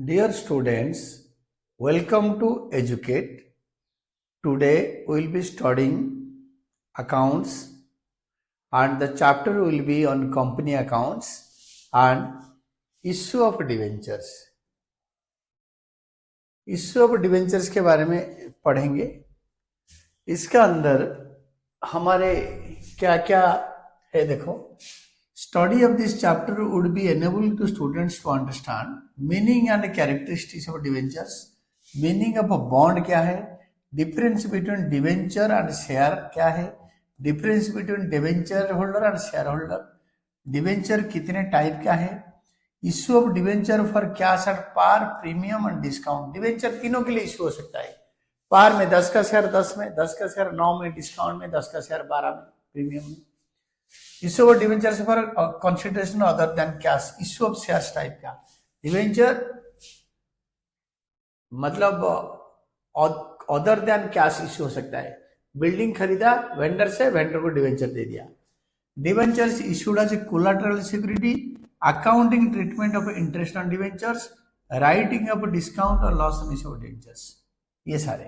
Dear students, welcome to Educate. Today we will be studying accounts and the chapter will be on company accounts and issue of debentures. Issue of debentures के बारे में पढ़ेंगे। इसका अंदर हमारे क्या क्या है देखो। Study of this chapter would be enable to students to understand meaning and characteristics of debentures, meaning of a bond क्या है, difference between debenture and share क्या है, difference between debenture holder and shareholder, debenture कितने type का है, issue of debenture for cash at par, premium and discount. Debenture तीनों के लिए इश्यू हो सकता है। पार में 10 का शेयर 10 में, 10 का शेयर 9 में, डिस्काउंट में 10 का शेयर 12 में, प्रीमियम में। Issue of debenture for consideration other than cash, issue of shares type का। डिवेंचर मतलब अदर देन कैश इश्यू हो सकता है। बिल्डिंग खरीदा वेंडर से, वेंडर को डिवेंचर दे दिया। Debentures issued as collateral security, accounting treatment of interest on debentures, writing of discount or loss on issue of debentures, ये सारे।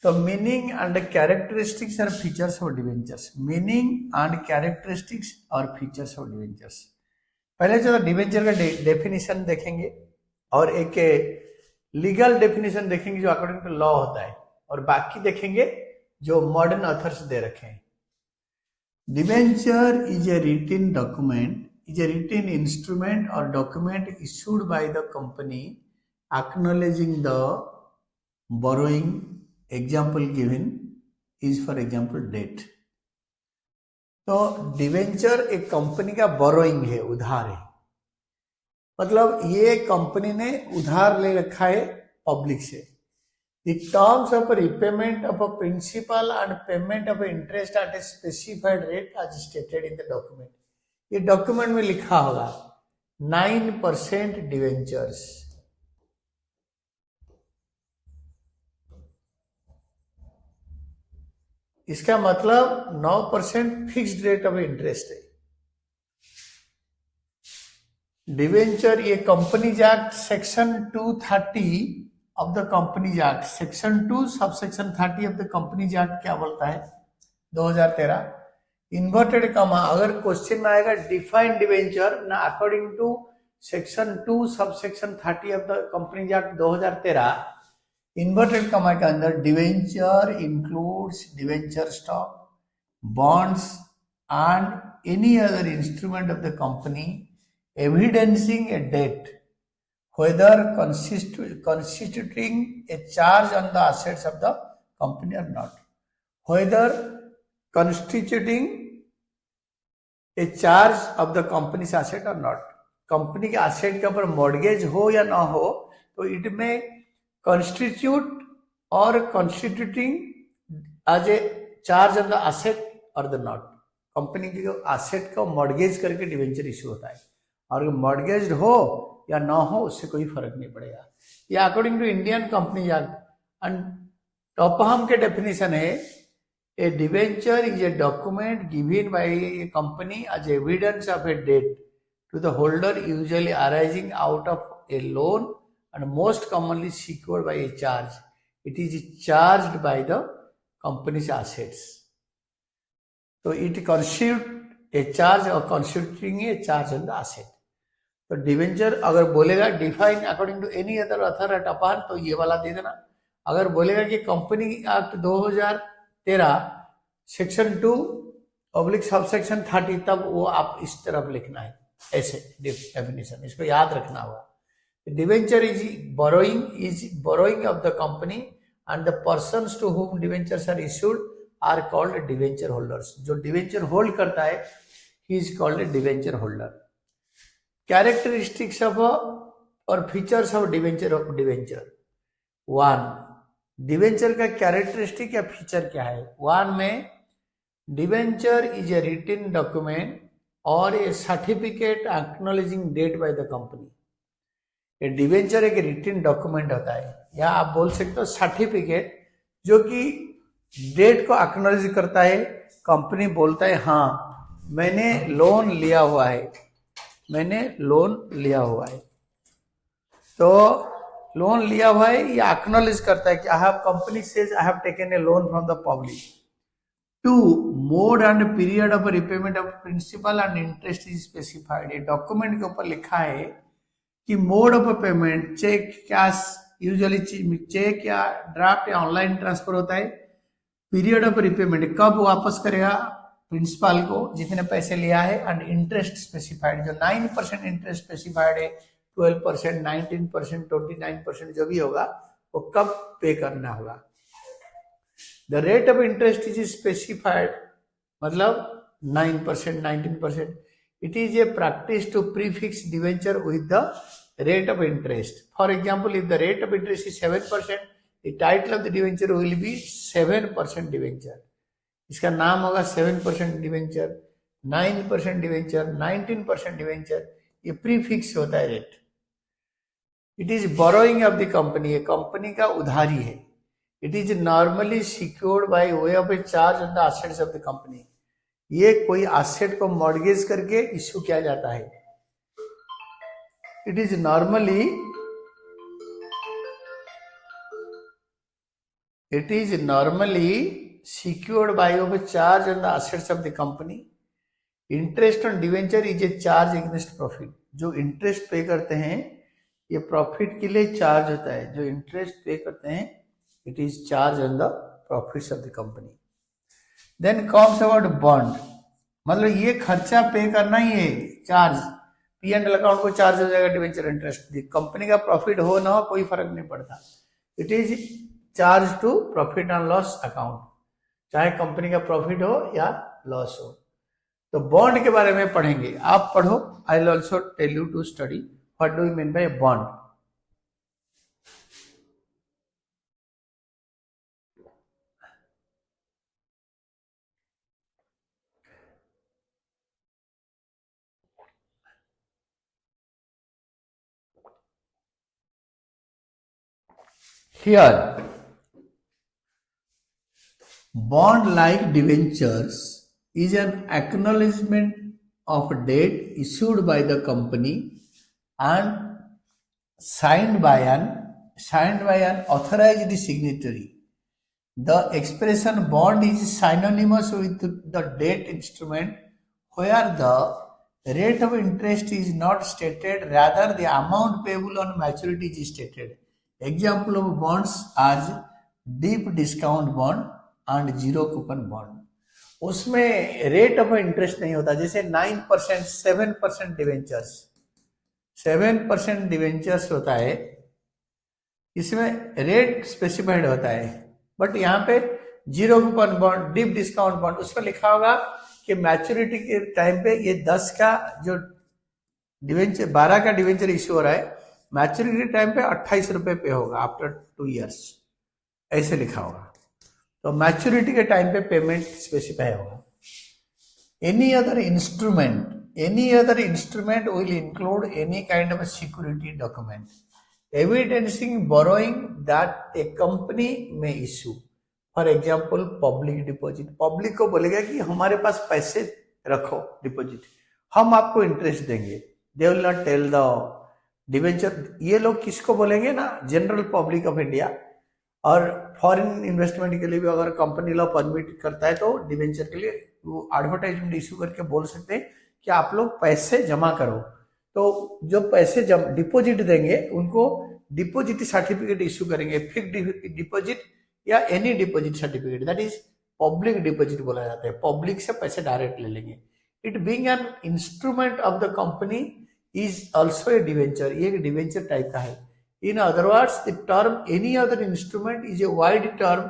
तो मीनिंग एंड कैरेक्टरिस्टिक्स और features of debentures, meaning and characteristics और features of debentures. पहले चलो debenture का definition देखेंगे और एक लीगल डेफिनेशन देखेंगे जो अकॉर्डिंग टू लॉ होता है, और बाकी देखेंगे जो मॉडर्न ऑथर्स दे रखे हैं। Debenture is a written document, is a written instrument or document issued by the company acknowledging the borrowing. Example given is for example debt. तो डिवेंचर एक कंपनी का बोरोइंग है, उधार है। मतलब ये कंपनी ने उधार ले रखा है पब्लिक से। The terms of repayment of a principal and payment of interest at a specified rate as stated in the document. ये डॉक्यूमेंट में लिखा होगा 9% डिवेंचर्स। इसका मतलब 9% फिक्स्ड रेट ऑफ इंटरेस्ट है। डिवेंचर ये companies act section 230 of the Companies act, section 2 subsection 30 of the Companies act क्या बोलता है 2013। इन्वर्टेड कमा, अगर क्वेश्चन में आएगा डिफाइंड डिवेंचर ना according to section 2 subsection 30 of the Companies Act 2013, inverted comma के अंदर debenture includes debenture stock, bonds and any other instrument of the company evidencing a debt whether constituting a charge on the assets of the company or not, whether constituting A charge of the company asset और not. Company के asset के ऊपर mortgage हो या ना हो तो it may constitute or constituting as a charge on the asset or the not. Company के एसेट को मॉर्गेज करके डिवेंचर इश्यू होता है, और मॉर्गेज हो या ना हो उससे कोई फर्क नहीं पड़ेगा। ये according to Indian company act. And टॉपहम के डेफिनेशन है a debenture is a document given by a company as evidence of a debt to the holder, usually arising out of a loan and most commonly secured by a charge. It is charged by the company's assets. So it constitutes a charge or constituting a charge on the asset. तो debenture अगर बोलेगा define according to any other author at अपार तो ये वाला दे देना। अगर बोलेगा कि company act 2013 section 2 oblique subsection 30 तब वो आप इस तरफ लिखना है, ऐसे डेफिनेशन इसको याद रखना होगा। Debenture is borrowing of the company and the persons to whom debentures are issued are called debenture holders. जो डिवेंचर होल्ड करता है he is called a debenture holder. Characteristics of और फीचर्स ऑफ डिवेंचर 1, डिवेंचर का characteristic या feature क्या है। 1 में debenture is a written document और a certificate acknowledging debt by the company. ये डिवेंचर एक रिटन डॉक्यूमेंट होता है, या आप बोल सकते हो सर्टिफिकेट, जो कि डेट को एक्नॉलेज करता है। कंपनी बोलता है हाँ मैंने लोन लिया हुआ है, मैंने लोन लिया हुआ है। तो लोन लिया हुआ है, ये एक्नॉलेज करता है कि I have, company says I have taken a loan from the public. 2, mode and period of repayment of principal and interest is specified. ये डॉक्यूमेंट के ऊपर लिखा है कि mode of payment, cheque, cash, usually cheque या draft या online transfer होता है। पीरियड ऑफ रिपेमेंट, कब वापस करेगा प्रिंसिपल को जितने पैसे लिया है, एंड इंटरेस्ट स्पेसिफाइड, जो 9% इंटरेस्ट स्पेसिफाइड है, 12%, 19%, 29% जो भी होगा वो कब पे करना होगा। The rate of interest is specified, मतलब 9%, 19%। It is a practice to prefix debenture with the rate of interest. For example, if the rate of interest is 7%, the title of the debenture will be 7% debenture. इसका नाम होगा 7% debenture, 9% debenture, 19% debenture. ये prefix होता है rate. It is borrowing of the company, ये company का उधारी है। It is normally secured by way of A charge on the assets of the company. ये कोई एसेट को मॉर्गेज करके इश्यू किया जाता है। It is normally secured by a charge on the assets of the company. Interest on debenture is a charge against profit. जो interest pay करते हैं ये प्रॉफिट के लिए चार्ज होता है। जो इंटरेस्ट पे करते हैं it is charge on the profits of the company. Then comes about bond, मतलब ये खर्चा पे करना ही है, चार्ज P&L अकाउंट को चार्ज हो जाएगा डिवेंचर इंटरेस्ट। कंपनी का प्रॉफिट हो ना हो कोई फर्क नहीं पड़ता, it is charge to profit and loss account, चाहे कंपनी का प्रॉफिट हो या लॉस हो। तो बॉन्ड के बारे में पढ़ेंगे, आप पढ़ो। I will also tell you to study what do you mean by bond. Here, bond-like debentures is an acknowledgement of debt issued by the company and signed by an authorized signatory. The expression bond is synonymous with the debt instrument where the rate of interest is not stated, rather the amount payable on maturity is stated. Example of bonds are deep discount bond and zero coupon bond. उसमें rate of interest नहीं होता, जैसे 9%, 7% debentures, 7% debentures होता है, इसमें rate specified होता है। But यहाँ पे zero coupon bond, deep discount bond, उसमें लिखा होगा कि मैच्योरिटी के टाइम पे ये 10 का जो डिवेंचर, 12 का डिवेंचर इश्यू हो रहा है, मैच्योरिटी टाइम पे 28 रुपए पे होगा आफ्टर 2 इयर्स, ऐसे लिखा होगा। तो मैच्योरिटी के टाइम पे पेमेंट स्पेसिफाई होगा। Any other instrument will include any kind of security document evidencing borrowing that a company may issue. For example public deposit, public को बोलेगा कि हमारे पास पैसे रखो डिपॉजिट, हम आपको इंटरेस्ट देंगे। They will not tell the debenture, ये लोग किसको बोलेंगे ना, जनरल पब्लिक ऑफ इंडिया। और फॉरेन इन्वेस्टमेंट के लिए भी अगर कंपनी लॉ परमिट करता है तो डिवेंचर के लिए वो एडवर्टाइजमेंट इशू करके बोल सकते हैं कि आप लोग पैसे जमा करो। तो जो पैसे डिपॉजिट देंगे उनको डिपॉजिट सर्टिफिकेट इशू करेंगे, फिक्स्ड डिपॉजिट या any deposit certificate, that is public deposit बोला जाता है। पब्लिक से पैसे डायरेक्ट ले लेंगे। It being an instrument of the company is also a debenture, ये एक डिवेंचर टाइप का है। In other words the term any other instrument is a wide term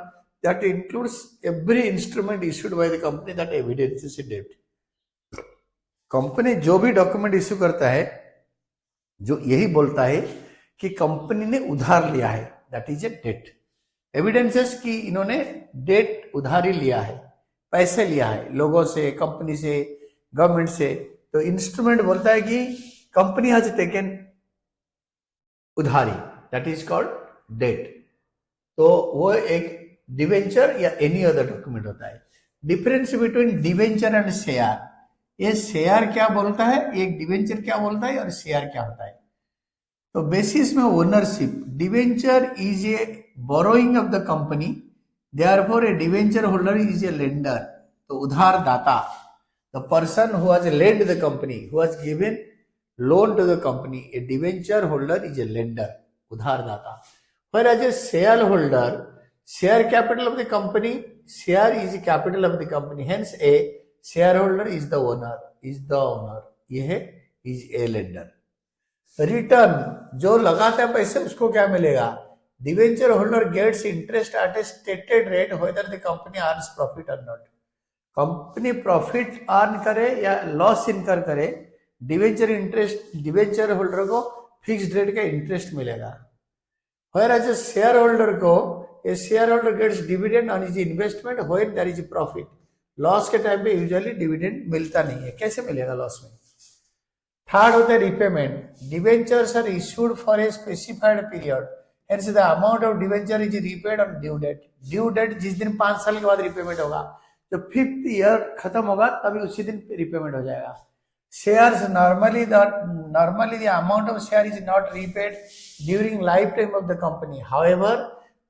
that includes every instrument issued by the company that evidences a debt. Company जो भी document issue करता है जो यही बोलता है कि कंपनी ने उधार लिया है, that is a debt. Evidences कि इन्होंने डेट उधारी लिया है, पैसे लिया है लोगों से, कंपनी से, गवर्नमेंट से। तो इंस्ट्रूमेंट बोलता है कि कंपनी हैज टेकन उधारी, दैट इज कॉल्ड डेट। तो वो एक डिवेंचर या एनी अदर डॉक्यूमेंट होता है। Difference between debenture and share, ये शेयर क्या बोलता है, एक डिवेंचर क्या बोलता है और शेयर क्या होता है। तो बेसिस में ownership, debenture is a borrowing of the company, therefore a debenture holder is a lender. तो उधारदाता, the person who has lend the company, who has given loan to the company, a debenture holder is a lender, उधारदाता। Whereas a shareholder, share capital of the company, share is capital of the company, hence a shareholder is the owner, ये है is a lender। Return, जो लगाता है पैसे उसको क्या मिलेगा? Debenture holder gets interest at a stated rate whether the company earns profit or not. Company profit earn करे या लॉस इनकर करे, डिवेंचर होल्डर को फिक्स्ड रेट का इंटरेस्ट मिलेगा। Whereas a shareholder को, a shareholder gets dividend on his investment when there is profit। Loss के time पे usually dividend मिलता नहीं है, कैसे मिलेगा लॉस में? थर्ड होता है repayment, debentures are issued for a specified period, hence the amount of debenture is repaid on due date. Due date जिस दिन 5 साल के बाद रिपेमेंट होगा, जब 5th ईयर खत्म होगा तभी उसी दिन रिपेमेंट हो जाएगा। Shares, normally the amount of share is not repaid during lifetime of the company. However,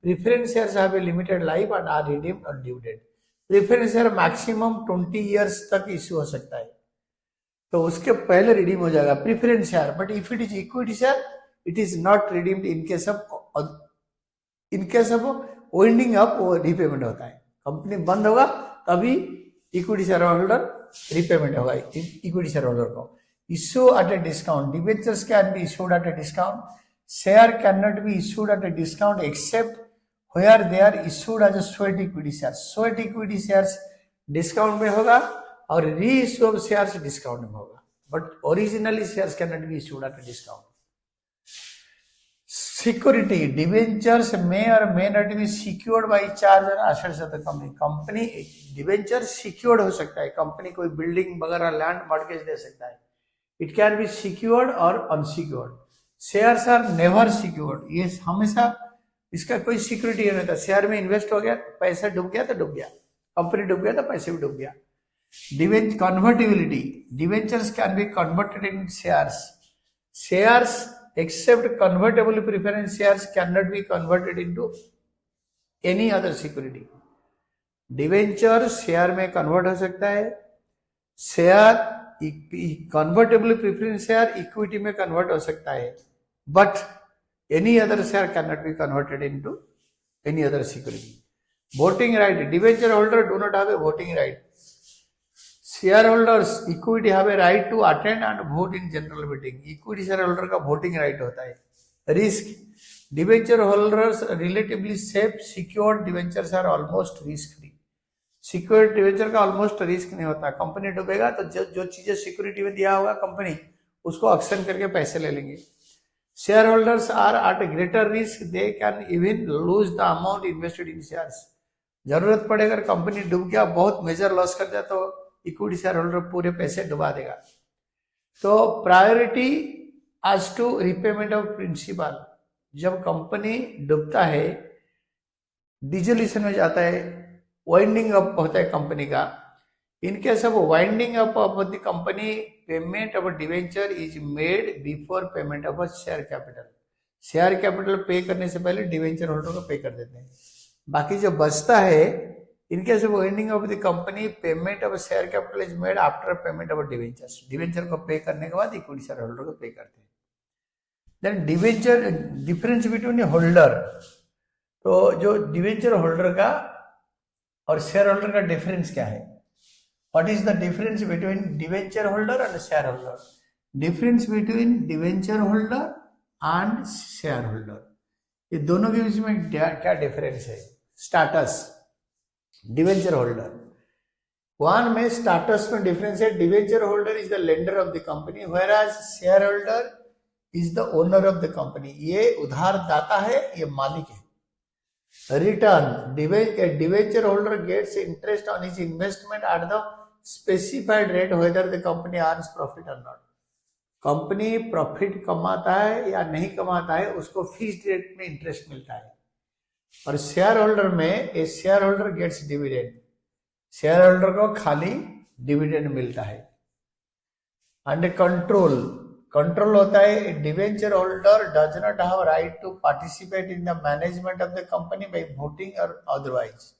preference shares have a limited life and are redeemed on due date। Preference share maximum 20 years तक issue हो सकता है, तो उसके पहले redeem हो जाएगा preference share. But if it is equity share, it is not redeemed in case of winding up, वो रिपेमेंट होता है। कंपनी बंद होगा तभी इक्विटी शेयर होल्डर रिपेमेंट होगा इक्विटी शेयर होल्डर को। Issue at a discount, debentures can be issued at a discount, share can not be issued at a discount except where they are issued as a sweat equity share. Sweat equity shares discount में होगा और री issue of shares discount में होगा, but originally shares can not be issued at a discount. Security, debentures may और may not be secured by charge और assets of the company. Company debenture secured हो सकता है, कंपनी कोई building वगैरह land mortgage दे सकता है। It can be secured or unsecured. Shares are never secured, ये हमेशा इसका कोई सिक्योरिटी नहीं होता। शेयर में इन्वेस्ट हो गया, पैसा डूब गया तो डूब गया, कंपनी डूब गया तो पैसे भी डूब गया। Convertibility, debentures can be converted in shares. Shares except convertible preference shares cannot be converted into any other security। Debenture share में कन्वर्ट हो सकता है, share convertible preference share equity में कन्वर्ट हो सकता है, but any other share can not be converted into any other security. Voting right, debenture holder do not have a voting right. shareholders equity have a right to attend and vote in general meeting। Equity share holder का voting right होता है। Risk, debenture holders relatively safe, secured debentures are almost risk free. Secured debenture का almost risk नहीं होता। Company डूबेगा तो जो चीजें security में दिया होगा कंपनी, उसको एक्शन करके पैसे ले लेंगे। Share holders are at a greater risk, they can even lose the amount invested in shares. जरूरत पड़े अगर कंपनी डूब गया, बहुत मेजर लॉस कर दिया, तो इक्विटी शेयर होल्डर पूरे पैसे डुबा देगा। तो प्रायोरिटी आज टू रिपेमेंट ऑफ प्रिंसिपल, जब कंपनी डूबता है, डिसोल्यूशन में जाता है, वाइंडिंग अप होता है कंपनी का, इन case of winding up of the company, payment of debenture is made before payment of share capital. Share capital पे करने से पहले डिवेंचर होल्डर को पे कर देते हैं। बाकी जो बचता है, in case of ending of the company, payment of share capital is made after payment of debentures। Debenture को पे करने के बाद इक्विटी शेयर होल्डर को पे करते हैं। Then debenture, difference between holder, तो जो डिवेंचर होल्डर का और शेयर होल्डर का डिफरेंस क्या है? What is the difference between debenture holder and share holder? Difference between debenture holder and share holder, ये दोनों के बीच में क्या डिफरेंस है? स्टाटस, डिवेंचर होल्डर, वन में स्टाटस में डिफरेंस है। Debenture holder is the lender of the company, whereas share holder is the owner of the company. ये उधारदाता है, ये मालिक है। Return, debenture holder gets interest on his investment at the specified rate whether the company earns profit or not. Company profit कमाता है या नहीं कमाता है, उसको फिक्स्ड रेट में इंटरेस्ट मिलता है। और शेयर होल्डर में a share holder gets dividend, share holder को खाली डिविडेंड मिलता है। एंड कंट्रोल, कंट्रोल होता है debenture holder does not have right to participate in the management of the company by voting or otherwise.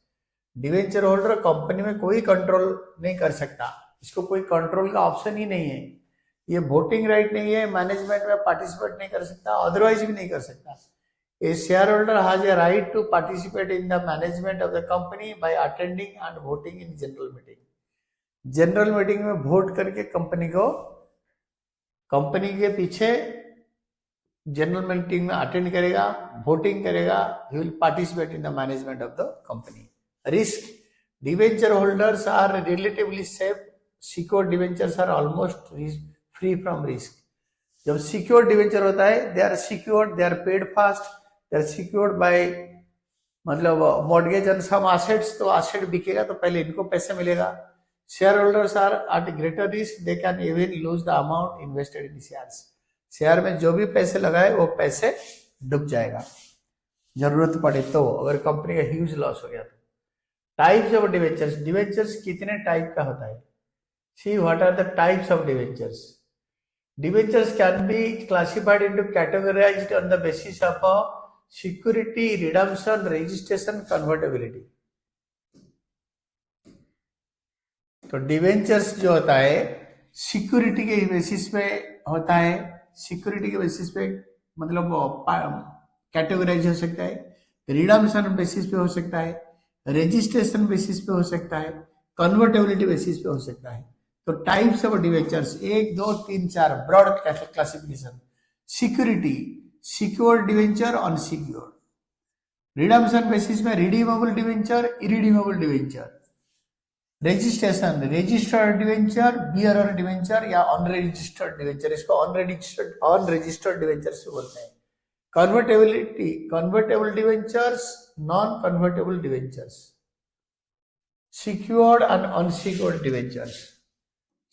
Debenture holder company में कोई control नहीं कर सकता, इसको कोई कंट्रोल का ऑप्शन ही नहीं है, ये वोटिंग राइट नहीं है, मैनेजमेंट में पार्टिसिपेट नहीं कर सकता, अदरवाइज भी नहीं कर सकता। A share holder has a right to participate in the management of the company by attending and voting in general meeting. General meeting में वोट करके कंपनी के पीछे जनरल मीटिंग में अटेंड करेगा, वोटिंग करेगा, he will participate in the management of the company. Risk, debenture holders are relatively safe, secure debentures are almost free from risk. जब secure debenture होता है, they are secured, they are paid first, they are secured by मतलब mortgage on some assets, तो asset बिकेगा तो पहले इनको पैसे मिलेगा। Share holders are at greater risk, they can even lose the amount invested in shares. Share में जो भी पैसे लगाए वो पैसे डूब जाएगा जरूरत पड़े तो, अगर कंपनी का ह्यूज लॉस हो गया तो। टाइप्स ऑफ डिवेंचर्स, डिवेंचर्स कितने टाइप का होता है? See what are the types of debentures. Debentures can be classified into categorized on the basis of security, redemption, registration, convertibility. तो डिवेंचर्स जो होता है सिक्योरिटी के बेसिस पे होता है, सिक्योरिटी के बेसिस पे मतलब कैटेगराइज हो सकता है, रिडम्पशन बेसिस पे हो सकता है, रजिस्ट्रेशन बेसिस पे हो सकता है, कन्वर्टेबिलिटी बेसिस पे हो सकता है। तो types of debentures 1 2 3 4 broad classification. Security, secure debenture, unsecured. Redemption basis में redeemable debenture, irredeemable debenture. Registration, registered debenture, bearer debenture या अनरजिस्टर्ड डिवेंचर, इसको अनरजिस्टर्ड डिवेंचर से बोलते हैं। Convertibility, convertible debentures, non convertible debentures. Secured and unsecured debentures,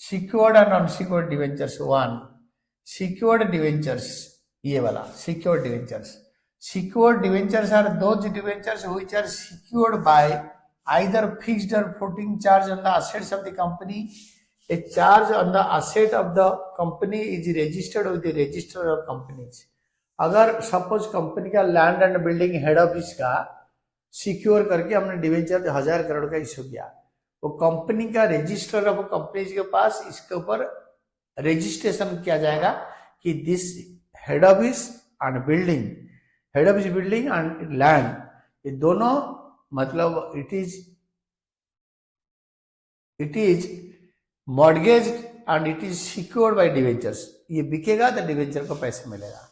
secured and unsecured debentures 1। Secured debentures, ये वाला secured debentures. Secured debentures are those debentures which are secured by either fixed or floating charge on the assets of the company. A charge on the asset of the company is registered with the register of companies. अगर suppose company का land and building head office का secure करके हमने debenture 1000 crore का issue किया, वो company का register of companies के पास इसके ऊपर रजिस्ट्रेशन किया जाएगा कि this head office and building, head office building and land, ये दोनों मतलब it is mortgage and it is secured by debentures. ये बिकेगा तो डिवेंचर को पैसे मिलेगा।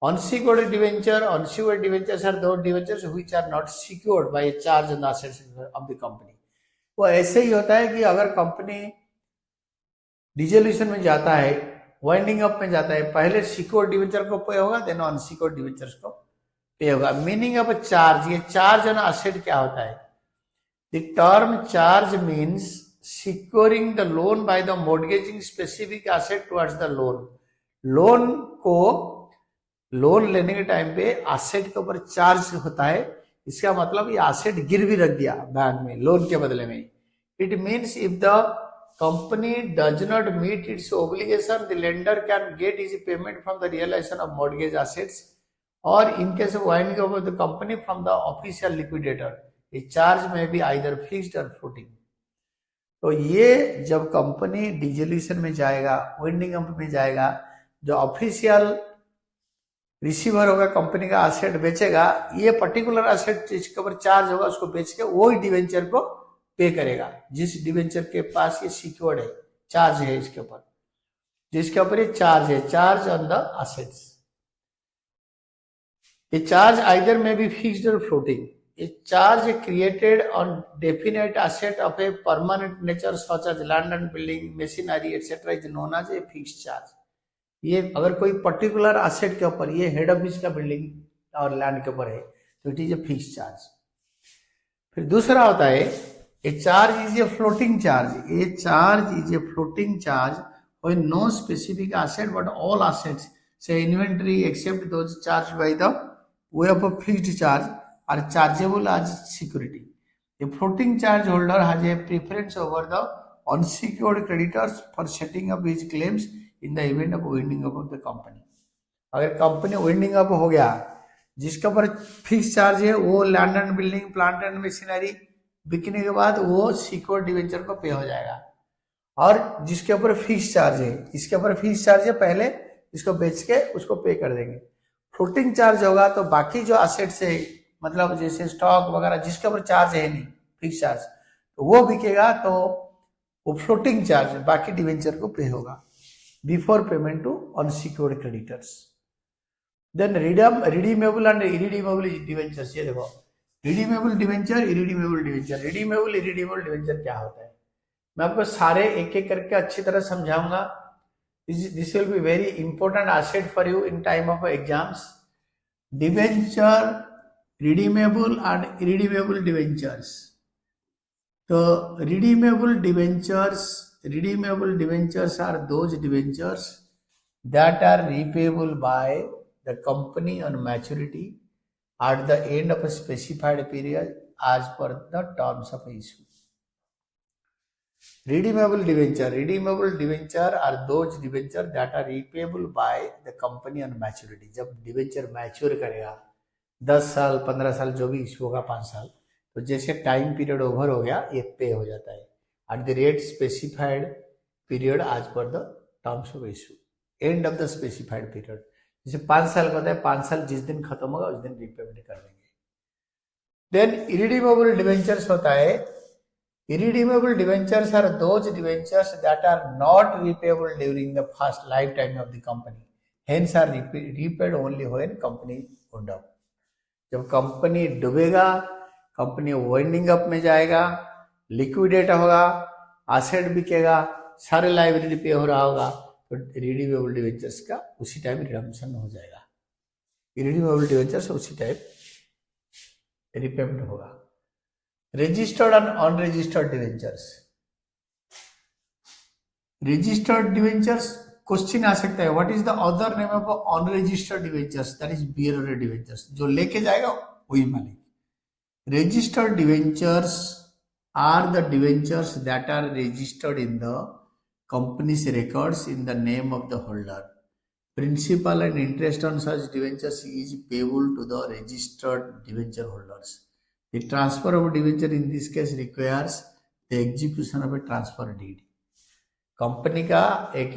Unsecured debentures are those debentures which are not secured by a charge on the assets of the company. वो ऐसे ही होता है कि अगर कंपनी डिसोल्यूशन में जाता है, वाइंडिंग अप में जाता है, पहले सिक्योर्ड डिवेंचर को पे होगा, देन अनसिक्योर्ड डिवेंचर्स को पे होगा। मीनिंग ऑफ चार्ज, ये चार्ज ऑन एसेट क्या होता है? The term charge means securing the loan by the mortgaging specific asset towards the loan. Loan को लोन लेने के टाइम पे एसेट के ऊपर चार्ज होता है, इसका मतलब ये एसेट गिरवी रख दिया बैंक में लोन के बदले में। It means if the company does not meet its obligation, the lender can get his payment from the realisation of mortgage assets और in case of winding up of the company from the official liquidator. ये charge में भी either fixed or floating. तो ये जब company dissolution में जाएगा, winding up में जाएगा, जो ऑफिशियल रिसीवर होगा कंपनी का एसेट बेचेगा, ये पर्टिकुलर एसेट जिसके ऊपर चार्ज होगा उसको बेच के वो ही डिवेंचर को पे करेगा, जिस डिवेंचर के पास ये सिक्योर्ड है, चार्ज है इसके ऊपर, जिसके ऊपर ये चार्ज है, चार्ज ऑन द एसेट्स। ये charge either may be fixed or floating. ये charge created on definite asset of a permanent nature such as land and building, machinery etcetera is known as a fixed charge. ये अगर कोई particular asset के ऊपर, ये head office का building और land के ऊपर है, तो it is a fixed charge. फिर दूसरा होता है a charge is a floating charge. A charge is a floating charge when no specific asset but all assets से inventory except those charge by the way of a fixed charge are chargeable as security. A floating charge holder has a preference over the unsecured creditors for setting up his claims in the event of winding up of the company. अगर company winding up हो गया, जिसके ऊपर fix charge है वो land and building, plant and machinery बिकने के बाद वो सिक्योर्ड डिवेंचर को पे हो जाएगा। और जिसके ऊपर फिक्स चार्ज है, इसके ऊपर फिक्स चार्ज है, पहले इसको बेच के उसको पे कर देंगे। फ्लोटिंग चार्ज होगा तो बाकी जो असेट्स है, मतलब जैसे स्टॉक वगैरह जिसके ऊपर चार्ज है नहीं फिक्स चार्ज, तो वो बिकेगा तो वो फ्लोटिंग चार्ज बाकी डिवेंचर को पे होगा before payment to unsecured creditors. Then redeemable and irredeemable debentures. ये देखो, redeemable debenture, irredeemable debenture. Redeemable irredeemable debenture क्या होता है, मैं आपको सारे एक एक करके अच्छी तरह समझाऊंगा। This will be very important asset for you in time of exams. Debenture, redeemable and irredeemable debentures. तो redeemable debentures are those debentures that are repayable by the company on maturity at the end of a specified period as per the terms of issue. Redeemable debenture are those debenture that are repayable by the company on maturity. जब debenture mature करेगा 10 साल 15 साल जो भी issue होगा 5 साल, तो जैसे टाइम पीरियड ओवर हो गया ये पे हो जाता है at the rate specified period as per the terms of issue, end of the specified period. जैसे 5 साल का होता है, 5 साल जिस दिन खत्म होगा उस दिन रिपेमेंट कर देंगे। देन इरिडीमेबल डिवेंचर्स होता है। Irredeemable debentures are those debentures that are not repayable during the first life time of the company, hence are repaid only when company wound up. जब कंपनी डूबेगा, कंपनी वाइंडिंग अप में जाएगा, liquidate होगा, asset बिकेगा, सारे liability पे हो रहा होगा, तो रिडीमेबल डिवेंचर्स का उसी टाइम रिडम्पशन हो जाएगा। रिडीमेबल डिवेंचर्स उसी टाइम रिपेमेंट होगा। Registered and unregistered debentures. Registered debentures question आ सकता है, what is the other name of unregistered debentures, that is bearer debentures. जो लेके जाएगा वही मालिक। Registered debentures are the debentures that are registered in the company's records in the name of the holder. Principal and interest on such debentures is payable to the registered debenture holders. The transfer of debenture in this case requires the execution of a transfer deed. Company का एक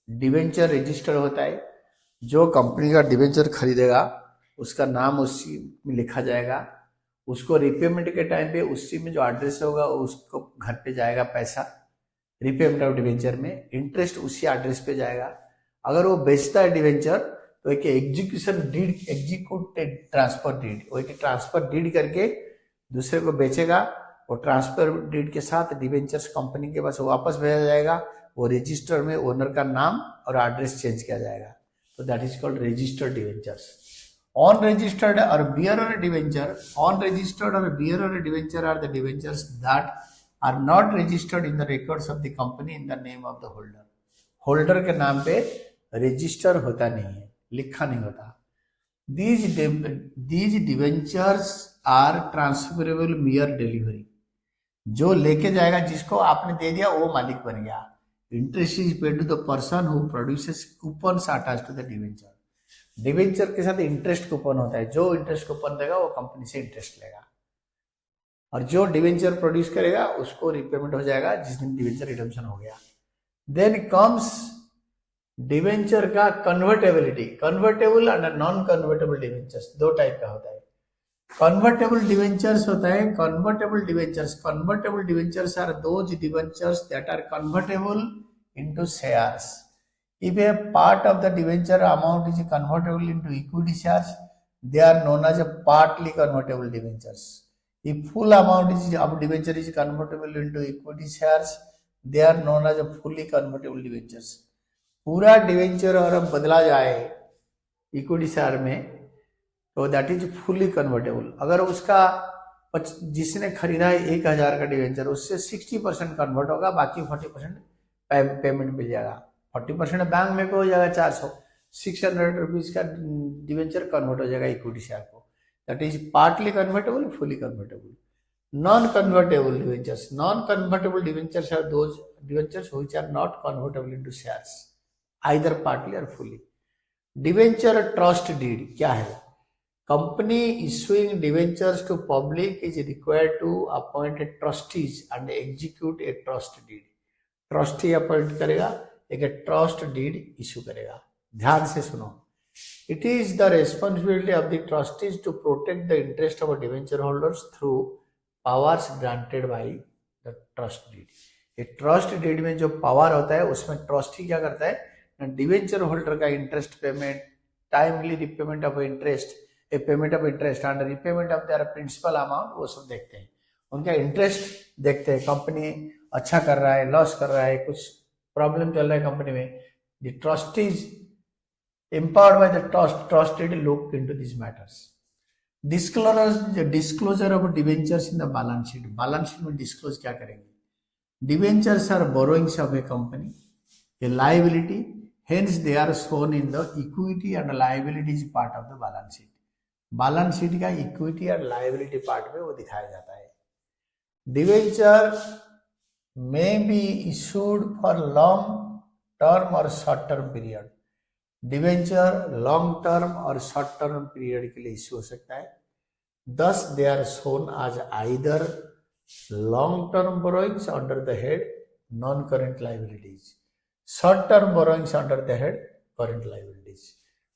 debenture register होता है, जो company का debenture खरीदेगा उसका नाम उसी में लिखा जाएगा, उसको रिपेमेंट के टाइम पे उसी में जो एड्रेस होगा उसको घर पे जाएगा पैसा रिपेमेंट ऑफ डिवेंचर में, इंटरेस्ट उसी एड्रेस पे जाएगा। अगर वो बेचता है डिवेंचर तो एक execution deed, executed transfer deed, वो एक ट्रांसफर डीड करके दूसरे को बेचेगा, और ट्रांसफर डीड के साथ डिवेंचर्स कंपनी के पास वापस भेजा जाएगा, वो रजिस्टर में ओनर का नाम और एड्रेस चेंज किया जाएगा, तो that is called registered debentures. Unregistered or bearer debenture, unregistered or bearer debenture are the debentures that are not registered in the records of the company in the name of the holder. Holder के नाम पे register होता नहीं है, लिखा नहीं होता। These debentures are transferable mere delivery. जो लेके जाएगा, जिसको आपने दे दिया वो मालिक बन गया। Interest is paid to the person who produces coupons attached to the debenture. Debenture के साथ इंटरेस्ट कूपन होता है, जो इंटरेस्ट कूपन देगा वो कंपनी से इंटरेस्ट लेगा, और जो डिवेंचर प्रोड्यूस करेगा उसको रिपेमेंट हो जाएगा जिस दिन डिवेंचर रिडम्पशन हो गया। देन कम्स डिवेंचर का convertibility. Convertible and non convertible debentures दो टाइप का होता है। कन्वर्टेबल डिवेंचर्स होता है, convertible debentures are those debentures that are convertible into shares. If a part of the debenture amount is convertible into equity shares, they are known as partly convertible debentures. If full amount is of debenture is convertible into equity shares, they are known as a fully convertible debentures. पूरा debenture अगर बदला जाए equity share में तो that is fully convertible. अगर उसका जिसने खरीदा है 1000 का डिवेंचर, उससे 60% कन्वर्ट होगा, बाकी 40% पेमेंट मिल जाएगा। 40% बैंक में हो जाएगा 400, 600 रुपीज का डिवेंचर कन्वर्ट हो जाएगा इक्विटी शेयर को। That is partly convertible, fully convertible. Non-convertible debentures. Non-convertible debentures are those debentures which are not convertible into shares. Either partly or fully. Debenture trust deed क्या है? Company issuing debentures to public is required to appoint a trustees and execute a trust deed. Trustee appoint करेगा, एक trust deed issue करेगा। ध्यान से सुनो। It is the responsibility of the trustees to protect the interest of debenture holders through powers granted by the trust deed. ये trust deed में जो power होता है उसमें ट्रस्टी क्या करता है ना, डिवेंचर होल्डर का interest payment, timely repayment of interest, payment of interest and repayment of their principal amount, वो सब देखते हैं। उनका इंटरेस्ट देखते हैं, कंपनी अच्छा कर रहा है, लॉस कर रहा है, कुछ प्रॉब्लम चल रहा है कंपनी में। The trustees empowered by the trusted look into these matters. Disclosure of debentures in the balance sheet. Balance sheet में disclose क्या करेंगे? Debentures are borrowings of a company, a liability, hence they are shown in the equity and liabilities part of the balance sheet. balance sheet का equity और liability part में वो दिखाया जाता है। Debenture may be issued for long term or short term period. Debenture long term और short term period के लिए इश्यू हो सकता है। Thus they are shown as either long term borrowings under the head non current liabilities, short term borrowings under the head current liabilities.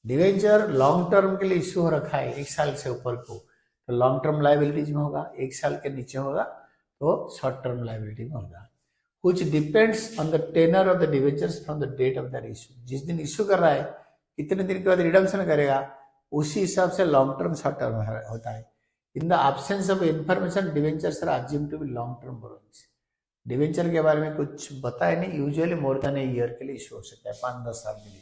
Debenture long term के लिए issue हो रखा है 1 साल से ऊपर को, तो लॉन्ग टर्म लाइबिलिटीज में होगा। 1 साल के नीचे होगा तो शॉर्ट टर्म लाइबिलिटी में होगा। which depends on the tenor of the debentures from the date of their issue. जिस दिन इश्यू कर रहा है कितने दिन के बाद रिडम्पशन करेगा, उसी हिसाब से लॉन्ग टर्म शॉर्ट टर्म होता है। In the absence of information debentures are assumed to be long term borrowings. Debenture के बारे में कुछ बताया नहीं, usually more than a year के लिए इश्यू हो सकता है, 5-10 साल के लिए।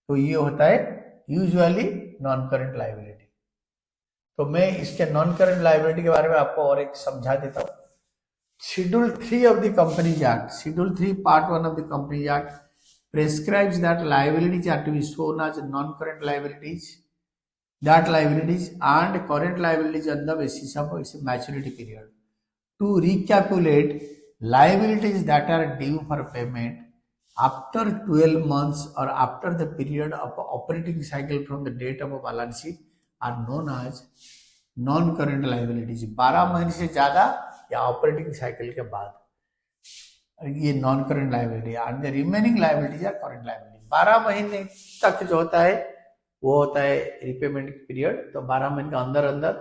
तो ये होता है यूजुअली नॉन करेंट लाइबिलिटी। तो मैं इसके नॉन करेंट लाइबिलिटी के बारे में आपको और एक समझा देता हूँ। Schedule 3 of the Companies Act, Schedule 3 Part 1 of the Companies Act prescribes that liabilities are to be shown as non-current liabilities, that liabilities and current liabilities on the basis of its maturity period. To recalculate liabilities that are due for payment after 12 months or after the period of operating cycle from the date of a balance sheet are known as non-current liabilities. 12 महीने से ज्यादा या operating cycle के बाद ये non current liability and the remaining liabilities are current liability. 12 महीने तक जो होता है वो होता है रिपेमेंट पीरियड, तो 12 महीने के अंदर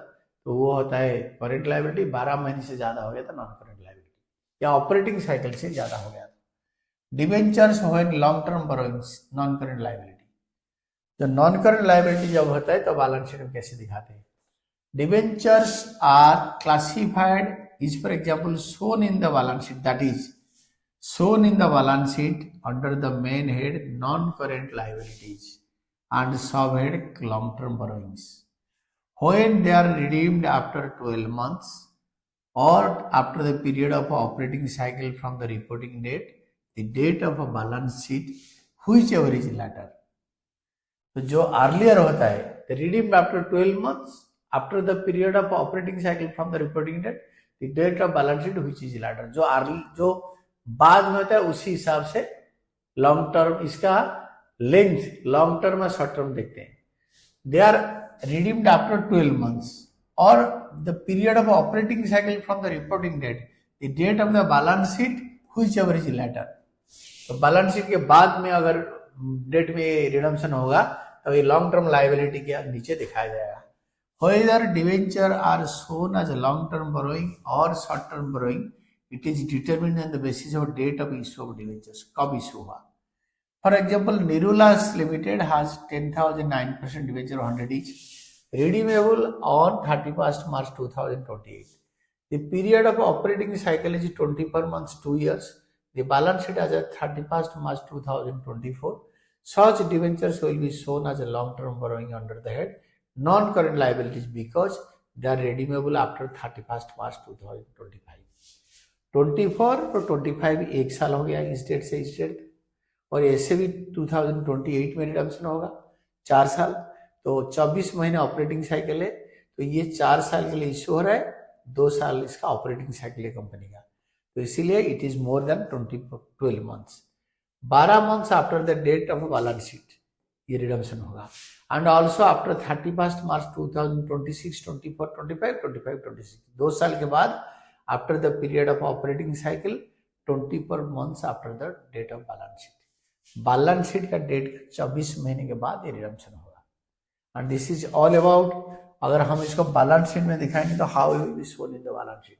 तो वो होता है करेंट लाइबिलिटी। 12 महीने से ज्यादा हो गया तो नॉन करेंट लाइबिलिटी या ऑपरेटिंग साइकिल से ज्यादा हो गया। Debentures when long term borrowings non current liability. जो नॉन करेंट लाइबिलिटी जब होता है तो बैलेंस शीट में कैसे दिखाते हैं? Debentures are classified is for example shown in the balance sheet, that is shown in the balance sheet under the main head non-current liabilities and subhead long-term borrowings. When they are redeemed after 12 months or after the period of operating cycle from the reporting date, the date of a balance sheet, whichever is latter. तो जो earlier होता है the redeemed after 12 months after the period of operating cycle from the reporting date, date of balance sheet which is later, जो बाद में होता है उसी हिसाब से लॉन्ग टर्म, इसका लेंथ लॉन्ग टर्म और शॉर्ट टर्म देखते हैं। They are redeemed after 12 months और the period of operating cycle from the reporting date, the date of the balance sheet whichever is later. तो balance sheet के बाद में अगर date में रिडम्पशन होगा तो ये लॉन्ग टर्म लाइबिलिटी के नीचे दिखाया जाएगा। Whether debenture are shown as a long-term borrowing or short-term borrowing, it is determined on the basis of date of issue of debentures. कब issue हुआ? For example, Nirulas Limited has 10,009% debenture 100 each, redeemable on 31st March 2028. The period of operating cycle is 24 months, 2 years. The balance sheet as at 31st March 2024. Such debentures will be shown as a long-term borrowing under the head non-current liabilities because they are redeemable after 31st March 2025. 24 और 25 1 साल हो गया इस date से इस date, और ऐसे भी 2028 में रिडम्पशन होगा 4 साल, तो 24 महीने ऑपरेटिंग साइकिल है, तो ये 4 साल के लिए इश्यू हो रहा है, 2 साल इसका ऑपरेटिंग साइकिल है कंपनी का, तो इसीलिए it is more than 12 months. 12 months after the date of balance sheet ये रिडम्शन होगा। एंड ऑल्सो आफ्टर 31 मार्च 2026, 24, 25, 25, 26 2 साल के बाद after the period of operating cycle 24 months after the date of balance sheet का date 24 महीने के बाद ये रिडम्शन होगा। And this is all about, अगर हम इसको बैलेंस शीट में दिखाएंगे तो how will be shown in the balance sheet.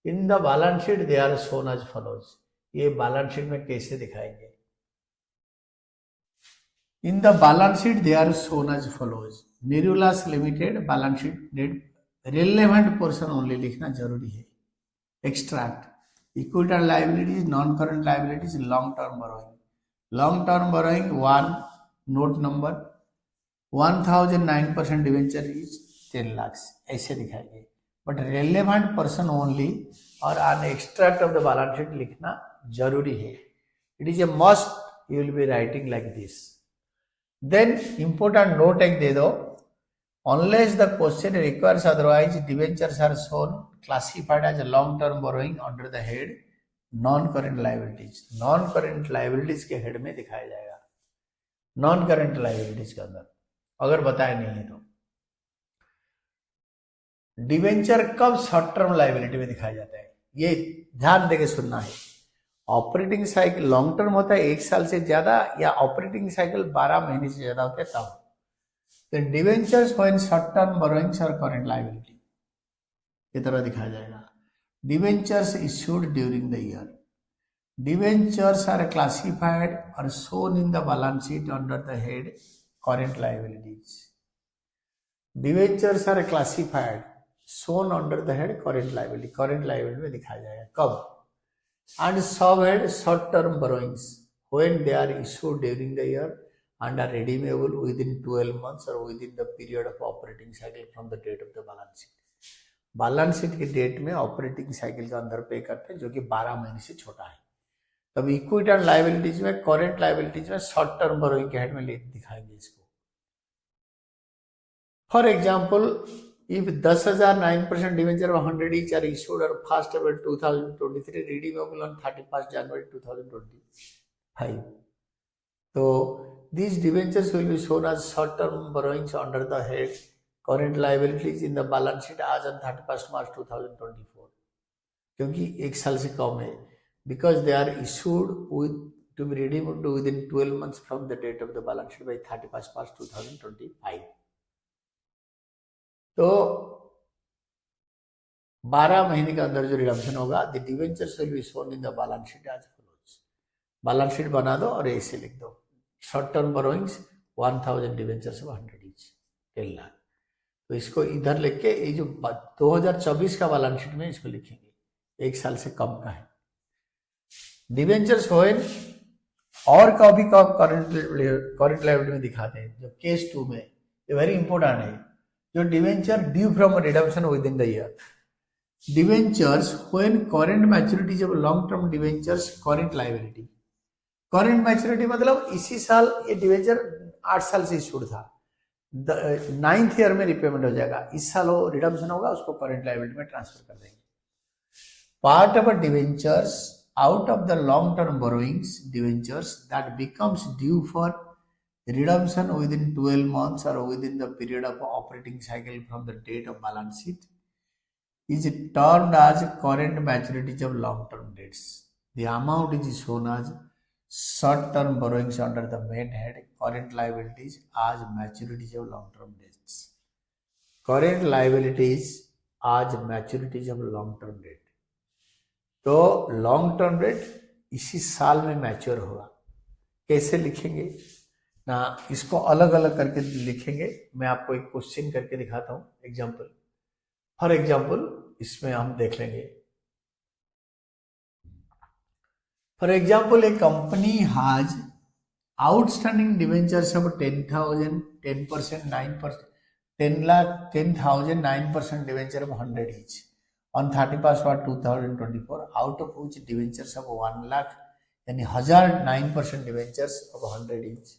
In the balance sheet they are shown as follows, ये बैलेंस शीट में कैसे दिखाएंगे। In the balance sheet they are shown as follows. नेरुलास limited balance sheet date relevant portion only लिखना जरूरी है। Extract equity and liabilities, non current liabilities, long term borrowing. Long term borrowing 1 note number 1009% debenture is 10 lakh, ऐसे दिखाएंगे। But relevant person only और an extract of the balance sheet लिखना जरूरी है। It is a must, you will be writing like this. Then important note एक दे दो, unless the question requires otherwise, debentures are shown classified as a long term borrowing under the head non current liabilities। Non current liabilities के head में दिखाया जाएगा, non current liabilities के अंदर, अगर बताया नहीं है तो। डिवेंचर कब शॉर्ट टर्म लाइबिलिटी में दिखाया जाता है, ये ध्यान देके सुनना है। ऑपरेटिंग साइकिल लॉन्ग टर्म होता है 1 साल से ज्यादा, या ऑपरेटिंग साइकिल 12 महीने से ज्यादा होते हैं तब। तो debentures when short term borrowings और करेंट लाइबिलिटी की तरह दिखाया जाएगा। Debentures issued during the year, debentures are classified और shown in the balance sheet under the head current liabilities। Debentures are classified shown under the head current liability, current liability में दिखाया जाएगा कब। And sub head short term borrowings when they are issued during the year and are redeemable within 12 months or within the period of operating cycle from the date of the balance sheet। Balance sheet की date में operating cycle का अंदर पे करते हैं, जो कि 12 महीने से छोटा है। तब इक्विटी एंड लायबिलिटीज में, करेंट लायबिलिटीज में शॉर्ट टर्म बोरोइंग के हेड में दिखाएंगे इसको। For example, if 10,000 9% debenture of 100 each are issued on 1st April 2023, redeemable on 31st January 2025, तो these debentures will be shown as short-term borrowings under the head current liabilities in the balance sheet as on 31st March 2024, क्योंकि 1 साल से कम है, because they are issued with to be redeemed within 12 months from the date of the balance sheet by 31st March 2025। तो 12 महीने के अंदर जो redemption होगा, the debentures will be shown in the balance sheet as follows। Balance sheet बना दो और ऐसे लिख दो, short term borrowings 1000 debentures of 100 each 10 lakh. तो इसको इधर लिख के ये जो 2024 का बैलेंस शीट में इसको लिखेंगे, 1 साल से कम का है। डिवेंचर्स व्हेन, और कभी कब करंट लायबिलिटी में दिखाते हैं, जो केस 2 में, ये वेरी इंपॉर्टेंट है, जो debenture due from redemption with in the year. Debentures when current मैच्योरिटीज of long term debentures current liability. Current maturity मतलब इसी साल ये डिवेंचर 8 साल से इशूड था, 9th ईयर में रिपेमेंट हो जाएगा, इस साल वो रिडम्पशन होगा, उसको करंट लायबिलिटी में ट्रांसफर कर देंगे। Part of debentures out of the long term borrowings, debentures that becomes due for redemption with in 12 months or within the period of operating cycle from the date of balance sheet is termed as current maturities of long term debts। The amount is shown as short term borrowings under the main head current liabilities as maturities of long term debts। current liabilities as maturities of long term debt। तो long term debt इसी साल में mature होगा, कैसे लिखेंगे ना, इसको अलग अलग करके लिखेंगे। मैं आपको एक क्वेश्चन करके दिखाता हूं, एग्जांपल। फॉर एग्जांपल इसमें हम देख लेंगे, for example A company has outstanding debentures of 10,000 10% 9% 10,000 9% debenture of 100 each on 31st March 2024, out of which debentures of 1 lakh यानी 1009% debentures of 100 each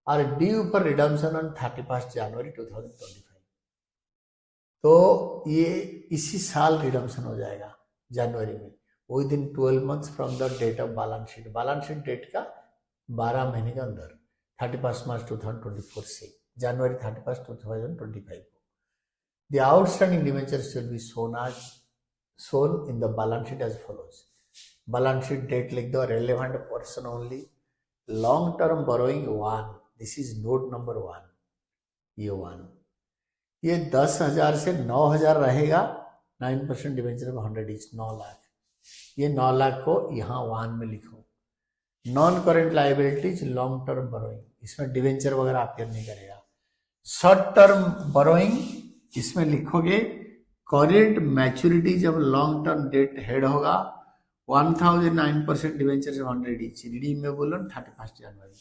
are due for redemption on 31st January 2025। तो ये इसी साल redemption हो जाएगा जनवरी में, within 12 months from the date of balance sheet date का 12 महीने के अंदर 31 मार्च 2024 से जनवरी 31 2025 को the outstanding debentures will be shown in the balance sheet as follows. Balance sheet date लिख दो, relevant portion only. Long term borrowing 1, this is note number 1, ये 1, ये 10,000 से 9,000 रहेगा, 9% डिवेंचर में 100 इज 9 लाख, ये 9 लाख को यहाँ 1 में लिखो. Non current liabilities long term borrowing, इसमें डिवेंचर वगैरह अपियर नहीं करेगा. शॉर्ट टर्म बोरोइंग इसमें लिखोगे करेंट मैच्योरिटी जब लॉन्ग टर्म डेट हेड होगा 1009% डिवेंचर से 100 इच रिडीम में बोलो 31 जनवरी.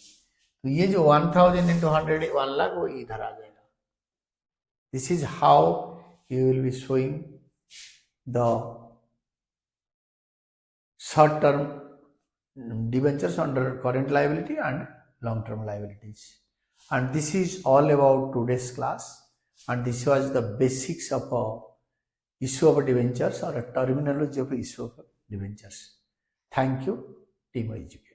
तो ये जो 1000 into 100 1 लाख वो इधर आ जाएगा. This is how you will be showing the short term debentures under current liability and long term liabilities. And this is all about today's class, and this was the basics of a issue of debentures or a terminology of issue of debentures. Thank you, Team Education.